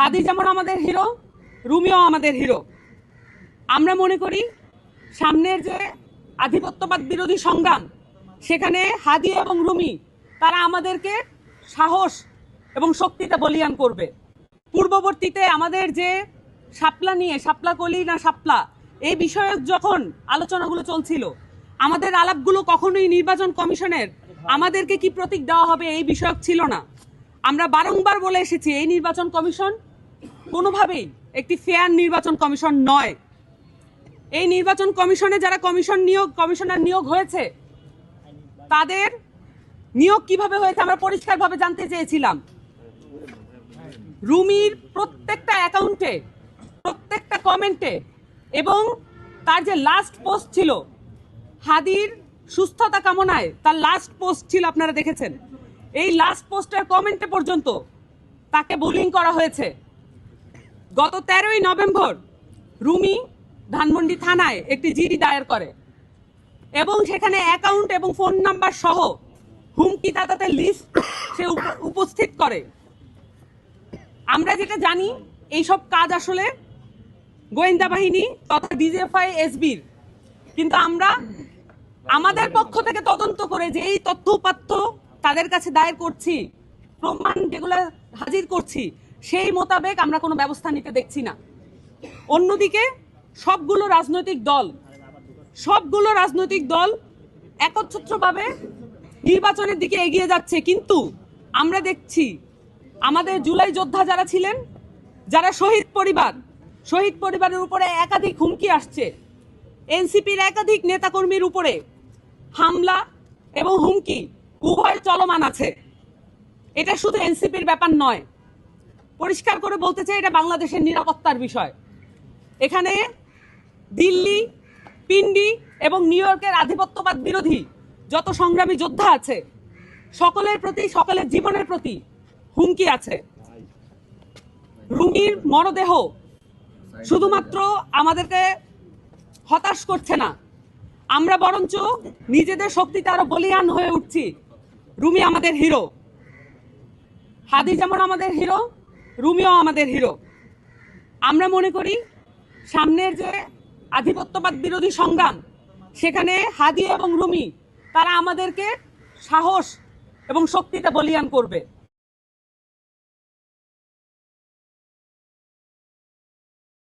হাদি যেমন আমাদের hero, Romeo আমাদের হিরো। আমরা মনে করি সামনের যে আধিপত্যবাদ বিরোধী সংগ্রাম, সেখানে হাদি এবং রুমি তারা আমাদেরকে সাহস এবং শক্তিতে বলীয়ান করবে। পূর্ববর্তীতে আমাদের যে শাপলা নিয়ে, শাপলা কলি না শাপলা, এই বিষয়ক যখন আলোচনাগুলো চলছিল, আমাদের আলাপগুলো কখনোই নির্বাচন কমিশনের আমাদেরকে কি প্রতীক দেওয়া হবে এই বিষয়ক ছিল না। আমরা বারংবার বলে এসেছি এই নির্বাচন কমিশন কোনোভাবেই একটি ফেয়ার নির্বাচন কমিশন নয়। এই নির্বাচন কমিশনে যারা কমিশনার নিয়োগ হয়েছে, তাদের নিয়োগ কিভাবে হয়েছে আমরা পরিষ্কারভাবে জানতে চেয়েছিলাম। রুমির প্রত্যেকটা অ্যাকাউন্টে, প্রত্যেকটা কমেন্টে, এবং তার যে লাস্ট পোস্ট ছিল হাদির সুস্থতা কামনায়, তার লাস্ট পোস্ট ছিল, আপনারা দেখেছেন। এই লাস্ট পোস্টের কমেন্টে পর্যন্ত তাকে বুলিং করা হয়েছে। গত 13ই নভেম্বর রুমি ধানমন্ডি থানায় একটি জিডি দায়ের করে এবং সেখানে অ্যাকাউন্ট এবং ফোন নাম্বার সহ হুমকিদাতাদের লিস্ট সে উপস্থিত করে। আমরা যেটা জানি, এইসব কাজ আসলে গোয়েন্দা বাহিনী তথা ডিজিএফআই এসবির, কিন্তু আমরা আমাদের পক্ষ থেকে তদন্ত করে যে এই তথ্য উপাত্ত তাদের কাছে দায়ের করছি, প্রমাণ যেগুলো হাজির করছি, সেই মোতাবেক আমরা কোনো ব্যবস্থা নিতে দেখছি না। অন্যদিকে সবগুলো রাজনৈতিক দল একচ্ছত্রভাবে নির্বাচনের দিকে এগিয়ে যাচ্ছে, কিন্তু আমরা দেখছি আমাদের জুলাই যোদ্ধা যারা ছিলেন, যারা শহীদ পরিবারের উপরে একাধিক হুমকি আসছে, এনসিপির একাধিক নেতাকর্মীর উপরে হামলা এবং হুমকি উভয় চলমান আছে। এটা শুধু এনসিপির ব্যাপার নয়, পরিষ্কার করে বলতে চাই, এটা বাংলাদেশের নিরাপত্তার বিষয়। এখানে দিল্লি, পিন্ডি এবং নিউ ইয়র্কের আধিপত্যবাদ বিরোধী যত সংগ্রামী যোদ্ধা আছে, সকলের প্রতি, সকলের জীবনের প্রতি হুমকি আছে। রুমির মরদেহ শুধুমাত্র আমাদেরকে হতাশ করছে না, আমরা বরঞ্চ নিজেদের শক্তিতে আরো বলীয়ান হয়ে উঠছি। রুমি আমাদের হিরো, হাদি যেমন আমাদের হিরো, রুমিও আমাদের হিরো। আমরা মনে করি সামনের যে আধিপত্যবাদ বিরোধী সংগ্রাম, সেখানে হাদি এবং রুমি তারা আমাদেরকে সাহস এবং শক্তিতে বলীয়ান করবে।